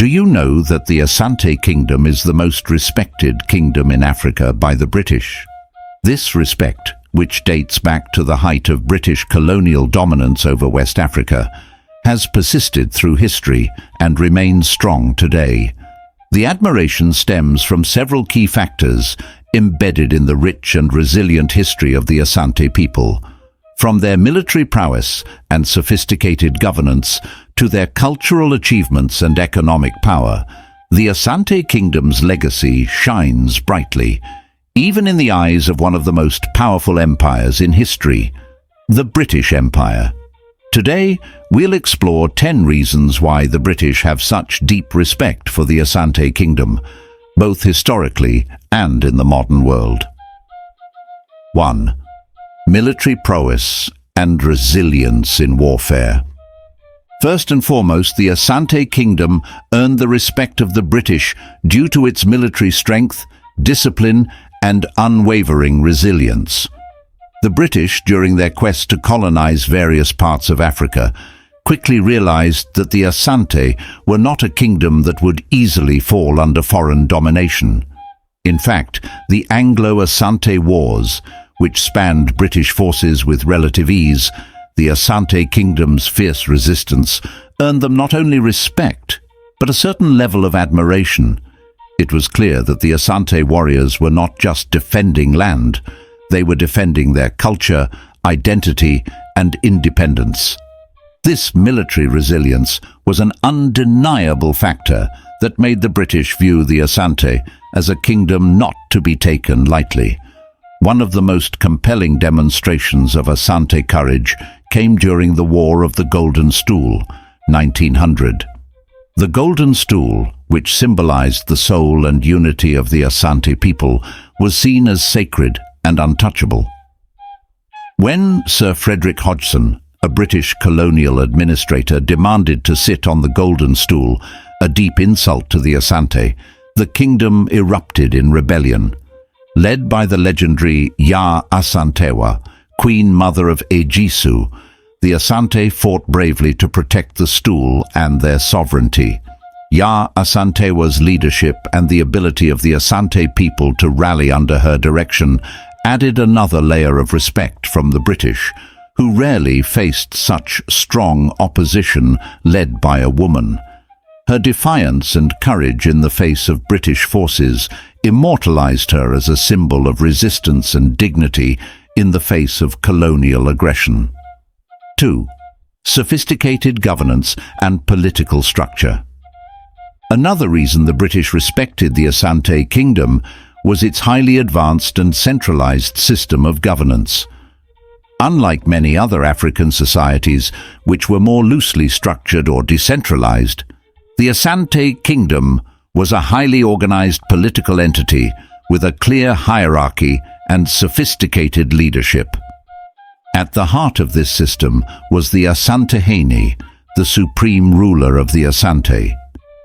Do you know that the Asante Kingdom is the most respected kingdom in Africa by the British? This respect, which dates back to the height of British colonial dominance over West Africa, has persisted through history and remains strong today. The admiration stems from several key factors embedded in the rich and resilient history of the Asante people. From their military prowess and sophisticated governance to their cultural achievements and economic power, the Asante Kingdom's legacy shines brightly, even in the eyes of one of the most powerful empires in history, the British Empire. Today, we'll explore 10 reasons why the British have such deep respect for the Asante Kingdom, both historically and in the modern world. 1. Military prowess and resilience in warfare. First and foremost, the Asante Kingdom earned the respect of the British due to its military strength, discipline, and unwavering resilience. The British, during their quest to colonize various parts of Africa, quickly realized that the Asante were not a kingdom that would easily fall under foreign domination. In fact, the Anglo-Asante Wars, which spanned British forces with relative ease, the Asante Kingdom's fierce resistance earned them not only respect, but a certain level of admiration. It was clear that the Asante warriors were not just defending land, they were defending their culture, identity, and independence. This military resilience was an undeniable factor that made the British view the Asante as a kingdom not to be taken lightly. One of the most compelling demonstrations of Asante courage came during the War of the Golden Stool, 1900. The Golden Stool, which symbolized the soul and unity of the Asante people, was seen as sacred and untouchable. When Sir Frederick Hodgson, a British colonial administrator, demanded to sit on the Golden Stool, a deep insult to the Asante, the kingdom erupted in rebellion. Led by the legendary Ya Asantewa, Queen Mother of Ejisu, the Asante fought bravely to protect the stool and their sovereignty. Ya Asantewa's leadership and the ability of the Asante people to rally under her direction added another layer of respect from the British, who rarely faced such strong opposition led by a woman. Her defiance and courage in the face of British forces immortalized her as a symbol of resistance and dignity in the face of colonial aggression. 2. Sophisticated governance and political structure. Another reason the British respected the Asante Kingdom was its highly advanced and centralized system of governance. Unlike many other African societies, which were more loosely structured or decentralized, the Asante Kingdom was a highly organized political entity with a clear hierarchy and sophisticated leadership. At the heart of this system was the Asantehene, the supreme ruler of the Asante.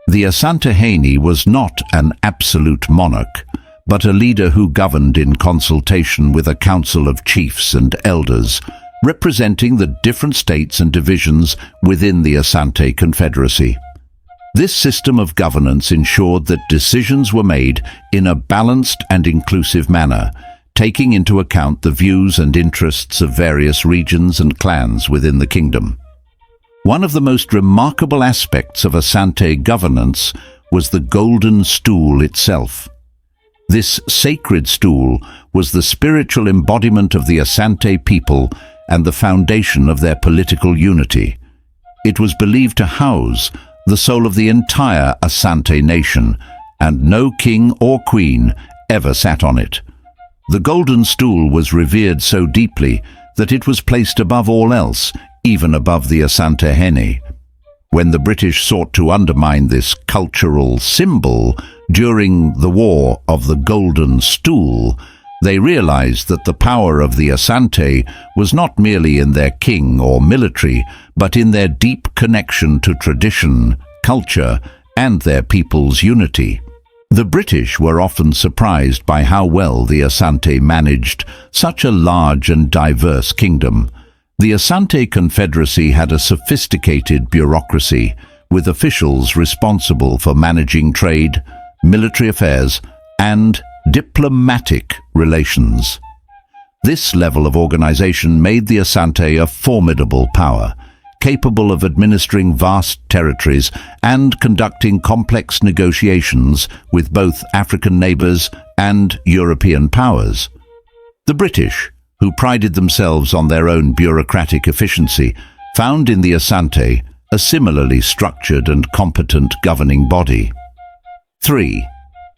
The Asantehene was not an absolute monarch, but a leader who governed in consultation with a council of chiefs and elders, representing the different states and divisions within the Asante Confederacy. This system of governance ensured that decisions were made in a balanced and inclusive manner, taking into account the views and interests of various regions and clans within the kingdom. One of the most remarkable aspects of Asante governance was the Golden Stool itself. This sacred stool was the spiritual embodiment of the Asante people and the foundation of their political unity. It was believed to house the soul of the entire Asante nation, and no king or queen ever sat on it. The Golden Stool was revered so deeply that it was placed above all else, even above the Asantehene. When the British sought to undermine this cultural symbol during the War of the Golden Stool, they realized that the power of the Asante was not merely in their king or military, but in their deep connection to tradition, culture, and their people's unity. The British were often surprised by how well the Asante managed such a large and diverse kingdom. The Asante Confederacy had a sophisticated bureaucracy, with officials responsible for managing trade, military affairs, and diplomatic relations. This level of organization made the Asante a formidable power, capable of administering vast territories and conducting complex negotiations with both African neighbors and European powers. The British, who prided themselves on their own bureaucratic efficiency, found in the Asante a similarly structured and competent governing body. 3.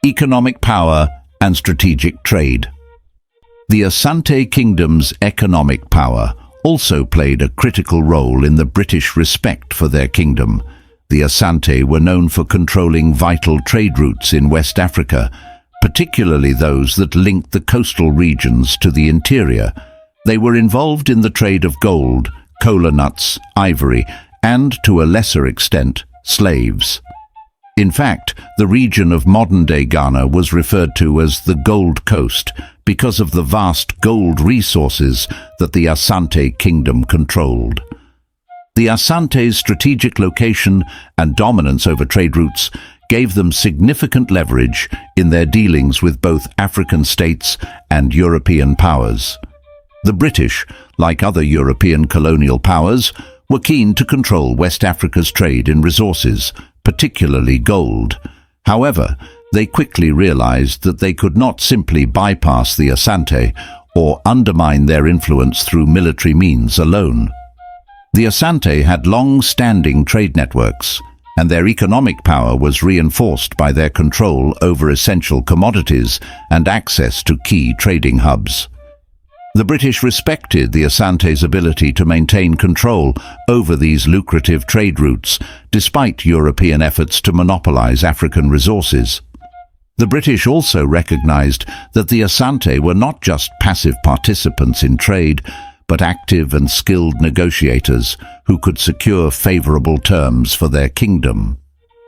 Economic power and strategic trade. The Asante Kingdom's economic power also played a critical role in the British respect for their kingdom. The Asante were known for controlling vital trade routes in West Africa, particularly those that linked the coastal regions to the interior. They were involved in the trade of gold, kola nuts, ivory, and, to a lesser extent, slaves. In fact, the region of modern-day Ghana was referred to as the Gold Coast because of the vast gold resources that the Asante Kingdom controlled. The Asante's strategic location and dominance over trade routes gave them significant leverage in their dealings with both African states and European powers. The British, like other European colonial powers, were keen to control West Africa's trade in resources, particularly gold. However, they quickly realized that they could not simply bypass the Asante or undermine their influence through military means alone. The Asante had long-standing trade networks, and their economic power was reinforced by their control over essential commodities and access to key trading hubs. The British respected the Asante's ability to maintain control over these lucrative trade routes, despite European efforts to monopolize African resources. The British also recognized that the Asante were not just passive participants in trade, but active and skilled negotiators who could secure favorable terms for their kingdom.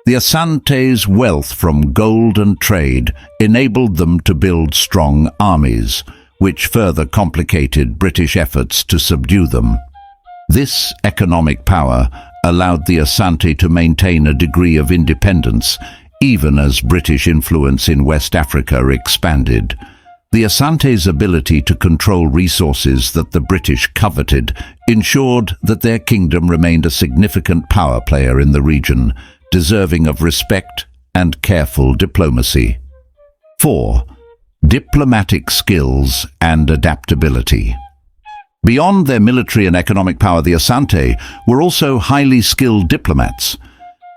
The Asante's wealth from gold and trade enabled them to build strong armies, which further complicated British efforts to subdue them. This economic power allowed the Asante to maintain a degree of independence, even as British influence in West Africa expanded. The Asante's ability to control resources that the British coveted ensured that their kingdom remained a significant power player in the region, deserving of respect and careful diplomacy. 4. Diplomatic skills and adaptability. Beyond their military and economic power, the Asante were also highly skilled diplomats.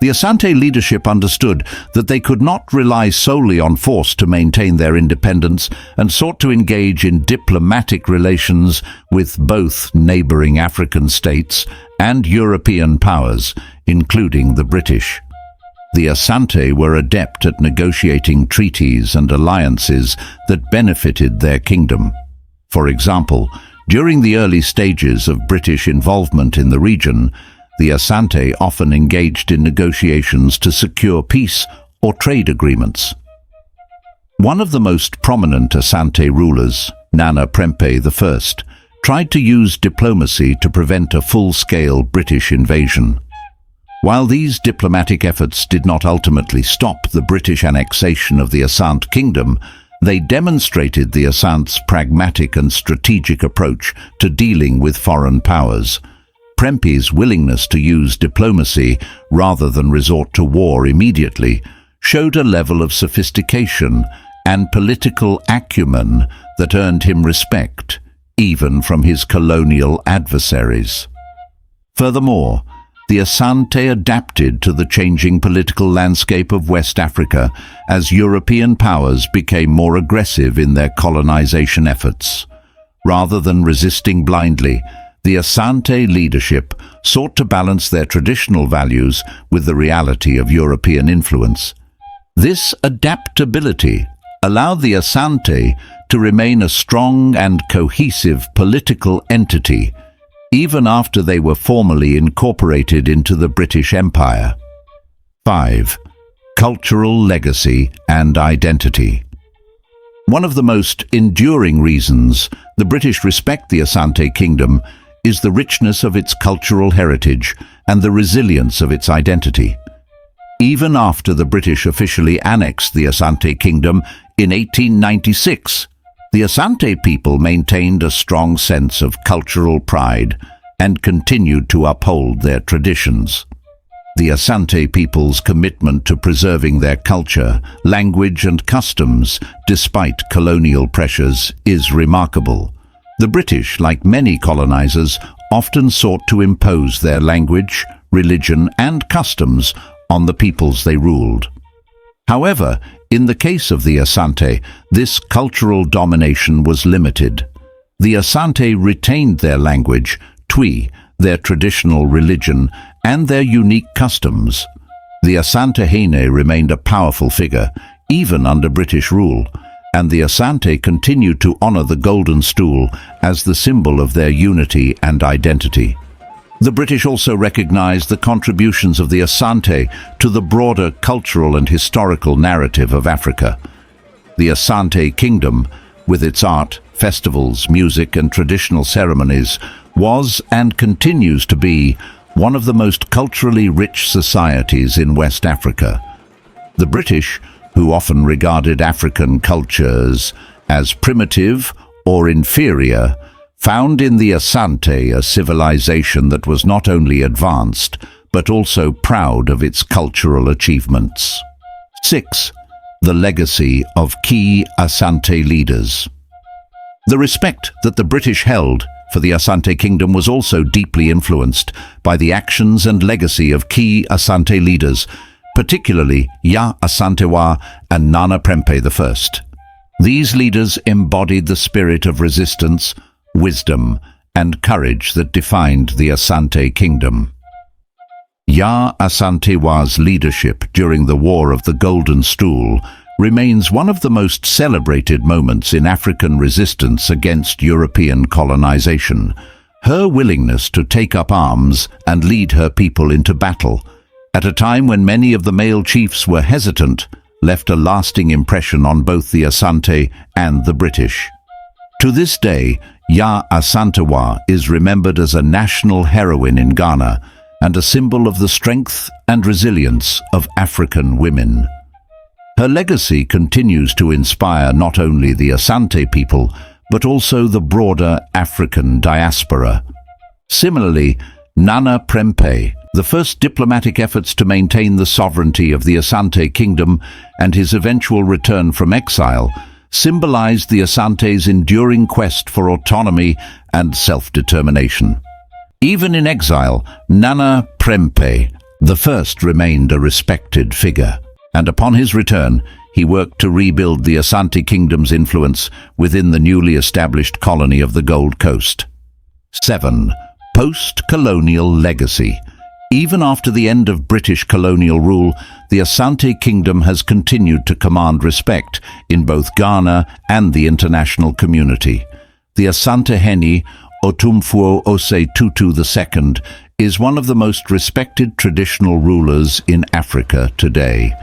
The Asante leadership understood that they could not rely solely on force to maintain their independence and sought to engage in diplomatic relations with both neighboring African states and European powers, including the British. The Asante were adept at negotiating treaties and alliances that benefited their kingdom. For example, during the early stages of British involvement in the region, the Asante often engaged in negotiations to secure peace or trade agreements. One of the most prominent Asante rulers, Nana Prempeh I, tried to use diplomacy to prevent a full-scale British invasion. While these diplomatic efforts did not ultimately stop the British annexation of the Asante Kingdom, they demonstrated the Asante's pragmatic and strategic approach to dealing with foreign powers. Prempeh's willingness to use diplomacy rather than resort to war immediately showed a level of sophistication and political acumen that earned him respect, even from his colonial adversaries. Furthermore, the Asante adapted to the changing political landscape of West Africa as European powers became more aggressive in their colonization efforts. Rather than resisting blindly, the Asante leadership sought to balance their traditional values with the reality of European influence. This adaptability allowed the Asante to remain a strong and cohesive political entity, even after they were formally incorporated into the British Empire. 5. Cultural legacy and identity. One of the most enduring reasons the British respect the Asante Kingdom is the richness of its cultural heritage and the resilience of its identity. Even after the British officially annexed the Asante Kingdom in 1896, the Asante people maintained a strong sense of cultural pride and continued to uphold their traditions. The Asante people's commitment to preserving their culture, language and customs despite colonial pressures is remarkable. The British, like many colonizers, often sought to impose their language, religion and customs on the peoples they ruled. However, in the case of the Asante, this cultural domination was limited. The Asante retained their language, Twi, their traditional religion, and their unique customs. The Asante Hene remained a powerful figure, even under British rule, and the Asante continued to honor the Golden Stool as the symbol of their unity and identity. The British also recognized the contributions of the Asante to the broader cultural and historical narrative of Africa. The Asante Kingdom, with its art, festivals, music and traditional ceremonies, was and continues to be one of the most culturally rich societies in West Africa. The British, who often regarded African cultures as primitive or inferior, found in the Asante a civilization that was not only advanced, but also proud of its cultural achievements. 6. The legacy of key Asante leaders. The respect that the British held for the Asante Kingdom was also deeply influenced by the actions and legacy of key Asante leaders, particularly Ya Asantewa and Nana Prempe I. These leaders embodied the spirit of resistance, wisdom, and courage that defined the Asante Kingdom. Ya Asantewa's leadership during the War of the Golden Stool remains one of the most celebrated moments in African resistance against European colonization. Her willingness to take up arms and lead her people into battle, at a time when many of the male chiefs were hesitant, left a lasting impression on both the Asante and the British. To this day, Ya Asantewa is remembered as a national heroine in Ghana and a symbol of the strength and resilience of African women. Her legacy continues to inspire not only the Asante people, but also the broader African diaspora. Similarly, Nana Prempe, the first diplomatic efforts to maintain the sovereignty of the Asante Kingdom and his eventual return from exile, symbolized the Asante's enduring quest for autonomy and self-determination. Even in exile, Nana Prempe I remained a respected figure, and upon his return, he worked to rebuild the Asante Kingdom's influence within the newly established colony of the Gold Coast. 7. Post-colonial legacy. Even after the end of British colonial rule, the Asante Kingdom has continued to command respect in both Ghana and the international community. The Asante Hene, Otumfuo Ose Tutu II, is one of the most respected traditional rulers in Africa today.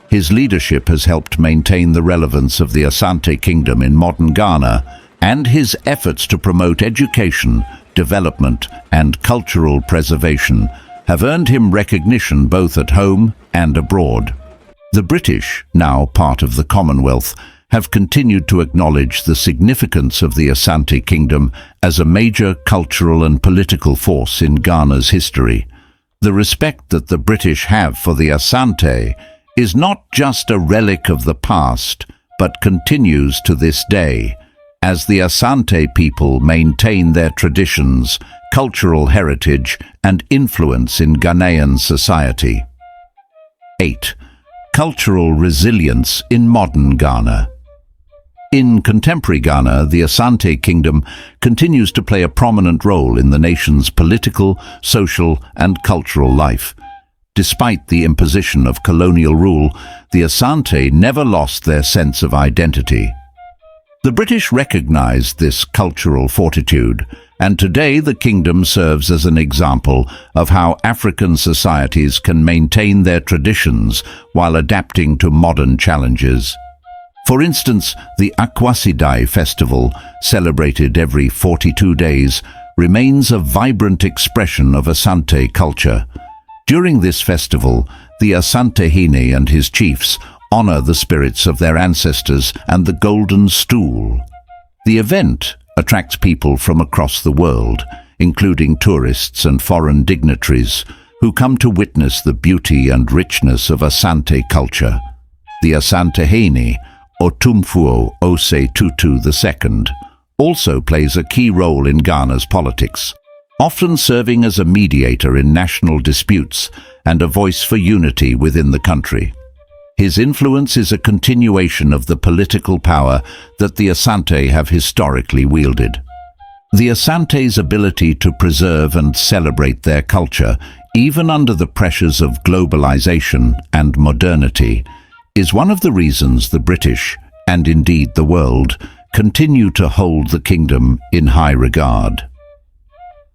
His leadership has helped maintain the relevance of the Asante Kingdom in modern Ghana, and his efforts to promote education, development, and cultural preservation have earned him recognition both at home and abroad. The British, now part of the Commonwealth, have continued to acknowledge the significance of the Asante Kingdom as a major cultural and political force in Ghana's history. The respect that the British have for the Asante is not just a relic of the past, but continues to this day, as the Asante people maintain their traditions, cultural heritage, and influence in Ghanaian society. 8. Cultural resilience in modern Ghana. In contemporary Ghana, the Asante Kingdom continues to play a prominent role in the nation's political, social, and cultural life. Despite the imposition of colonial rule, the Asante never lost their sense of identity. The British recognized this cultural fortitude, and today the kingdom serves as an example of how African societies can maintain their traditions while adapting to modern challenges. For instance, the Akwasidai festival, celebrated every 42 days, remains a vibrant expression of Asante culture. During this festival, the Asantehene and his chiefs honor the spirits of their ancestors and the Golden Stool. The event attracts people from across the world, including tourists and foreign dignitaries, who come to witness the beauty and richness of Asante culture. The Asantehene, Otumfuo Ose Tutu II, also plays a key role in Ghana's politics, often serving as a mediator in national disputes and a voice for unity within the country. His influence is a continuation of the political power that the Asante have historically wielded. The Asante's ability to preserve and celebrate their culture, even under the pressures of globalization and modernity, is one of the reasons the British, and indeed the world, continue to hold the kingdom in high regard.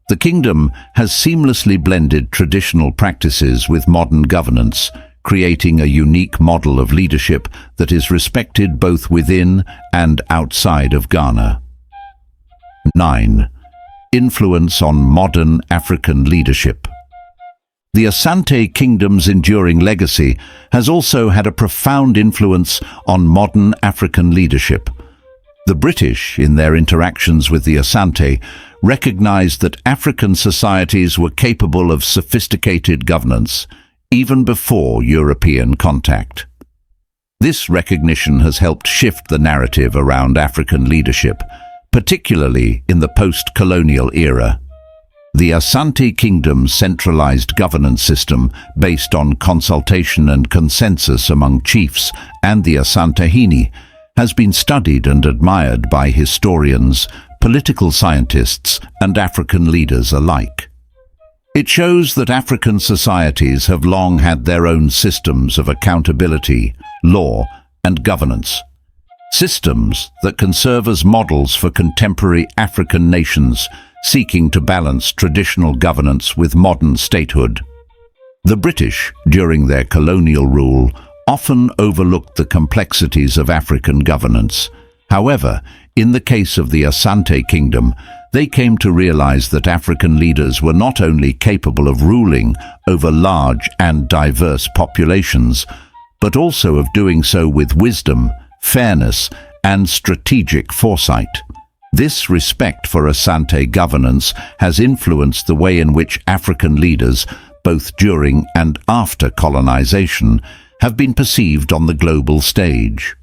The kingdom has seamlessly blended traditional practices with modern governance, creating a unique model of leadership that is respected both within and outside of Ghana. 9. Influence on modern African leadership. The Asante Kingdom's enduring legacy has also had a profound influence on modern African leadership. The British, in their interactions with the Asante, recognized that African societies were capable of sophisticated governance, even before European contact. This recognition has helped shift the narrative around African leadership, particularly in the post-colonial era. The Asante Kingdom's centralized governance system, based on consultation and consensus among chiefs and the Asantehene, has been studied and admired by historians, political scientists, and African leaders alike. It shows that African societies have long had their own systems of accountability, law, and governance. Systems that can serve as models for contemporary African nations seeking to balance traditional governance with modern statehood. The British, during their colonial rule, often overlooked the complexities of African governance. However, in the case of the Asante Kingdom, they came to realize that African leaders were not only capable of ruling over large and diverse populations, but also of doing so with wisdom, fairness, and strategic foresight. This respect for Asante governance has influenced the way in which African leaders, both during and after colonization, have been perceived on the global stage.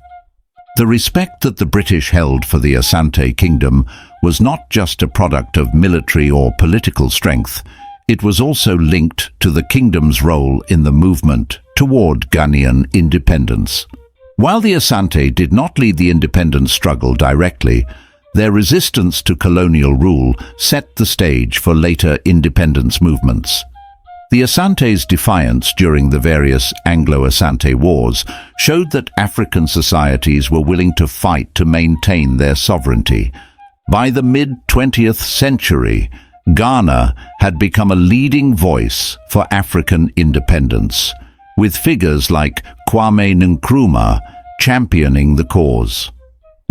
The respect that the British held for the Asante Kingdom was not just a product of military or political strength, it was also linked to the kingdom's role in the movement toward Ghanaian independence. While the Asante did not lead the independence struggle directly, their resistance to colonial rule set the stage for later independence movements. The Asante's defiance during the various Anglo-Asante Wars showed that African societies were willing to fight to maintain their sovereignty. By the mid-20th century, Ghana had become a leading voice for African independence, with figures like Kwame Nkrumah championing the cause.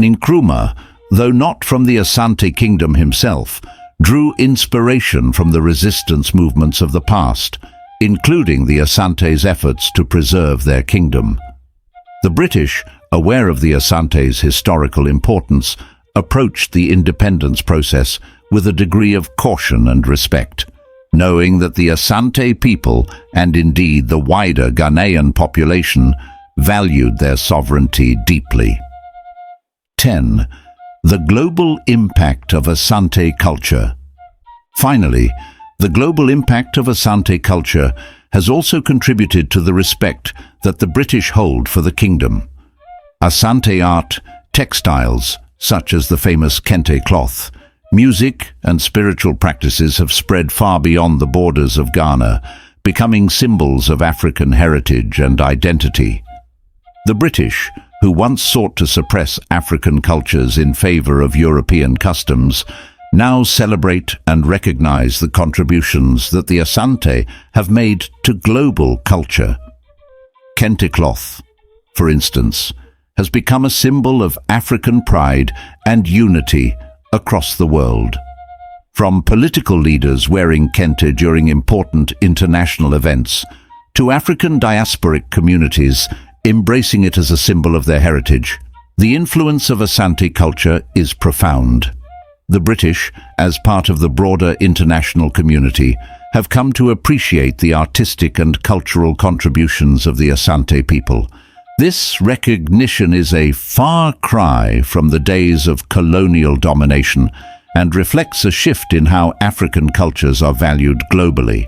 Nkrumah, though not from the Asante Kingdom himself, drew inspiration from the resistance movements of the past, including the Asante's efforts to preserve their kingdom. The British, aware of the Asante's historical importance, approached the independence process with a degree of caution and respect, knowing that the Asante people, and indeed the wider Ghanaian population, valued their sovereignty deeply. 10. The global impact of Asante culture. Finally, the global impact of Asante culture has also contributed to the respect that the British hold for the kingdom. Asante art, textiles, such as the famous kente cloth, music and spiritual practices have spread far beyond the borders of Ghana, becoming symbols of African heritage and identity. The British, who once sought to suppress African cultures in favor of European customs, now celebrate and recognize the contributions that the Asante have made to global culture. Kente cloth, for instance, has become a symbol of African pride and unity across the world. From political leaders wearing kente during important international events, to African diasporic communities embracing it as a symbol of their heritage, the influence of Asante culture is profound. The British, as part of the broader international community, have come to appreciate the artistic and cultural contributions of the Asante people. This recognition is a far cry from the days of colonial domination and reflects a shift in how African cultures are valued globally.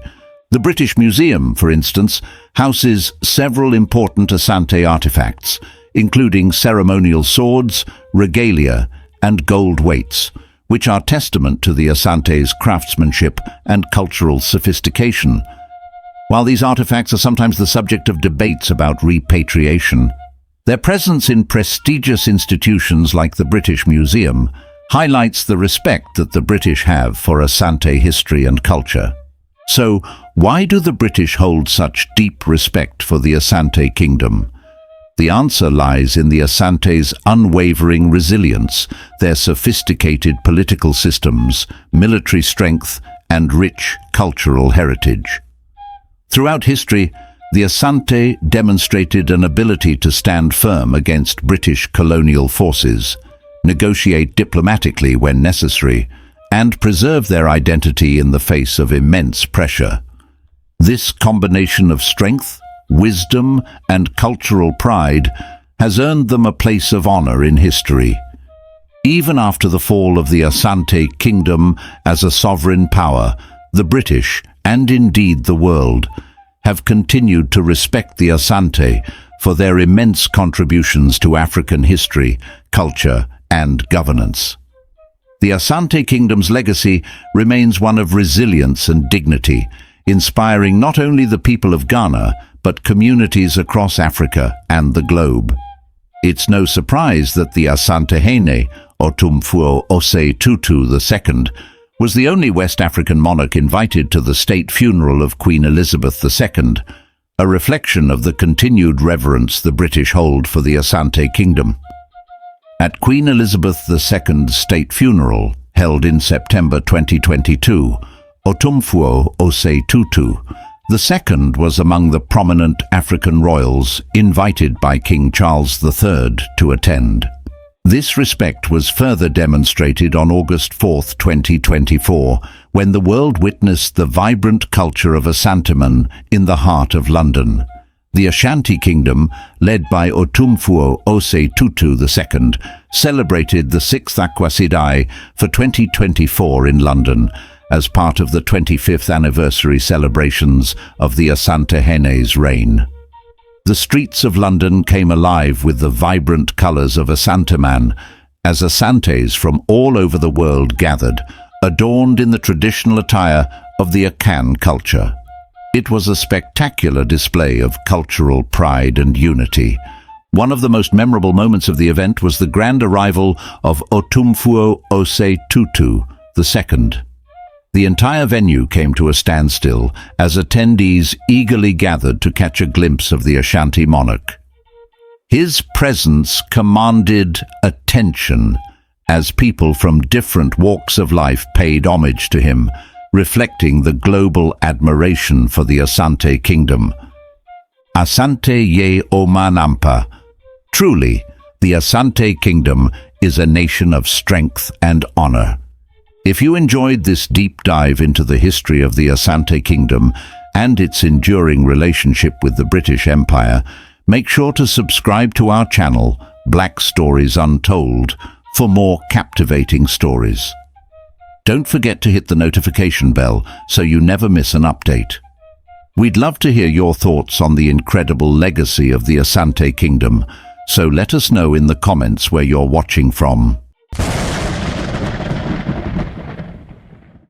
The British Museum, for instance, houses several important Asante artifacts, including ceremonial swords, regalia, and gold weights, which are testament to the Asante's craftsmanship and cultural sophistication. While these artifacts are sometimes the subject of debates about repatriation, their presence in prestigious institutions like the British Museum highlights the respect that the British have for Asante history and culture. So, why do the British hold such deep respect for the Asante Kingdom? The answer lies in the Asante's unwavering resilience, their sophisticated political systems, military strength, and rich cultural heritage. Throughout history, the Asante demonstrated an ability to stand firm against British colonial forces, negotiate diplomatically when necessary, and preserve their identity in the face of immense pressure. This combination of strength, wisdom, and cultural pride has earned them a place of honor in history. Even after the fall of the Asante Kingdom as a sovereign power, the British, and indeed the world, have continued to respect the Asante for their immense contributions to African history, culture, and governance. The Asante Kingdom's legacy remains one of resilience and dignity, inspiring not only the people of Ghana, but communities across Africa and the globe. It's no surprise that the Asantehene, Otumfuo Osei Tutu II, was the only West African monarch invited to the state funeral of Queen Elizabeth II, a reflection of the continued reverence the British hold for the Asante Kingdom. At Queen Elizabeth II's state funeral, held in September 2022, Otumfuo Osei Tutu II was among the prominent African royals invited by King Charles III to attend. This respect was further demonstrated on August 4, 2024, when the world witnessed the vibrant culture of Asantemen in the heart of London. The Ashanti Kingdom, led by Otumfuo Osei Tutu II, celebrated the 6th Akwasidai for 2024 in London, as part of the 25th anniversary celebrations of the Asantehene's reign. The streets of London came alive with the vibrant colours of Asanteman, as Asantes from all over the world gathered, adorned in the traditional attire of the Akan culture. It was a spectacular display of cultural pride and unity. One of the most memorable moments of the event was the grand arrival of Otumfuo Osei Tutu II. The entire venue came to a standstill as attendees eagerly gathered to catch a glimpse of the Ashanti monarch. His presence commanded attention as people from different walks of life paid homage to him, reflecting the global admiration for the Asante Kingdom. Asante ye Omanampa. Truly, the Asante Kingdom is a nation of strength and honor. If you enjoyed this deep dive into the history of the Asante Kingdom and its enduring relationship with the British Empire, make sure to subscribe to our channel, Black Stories Untold, for more captivating stories. Don't forget to hit the notification bell so you never miss an update. We'd love to hear your thoughts on the incredible legacy of the Asante Kingdom, so let us know in the comments where you're watching from.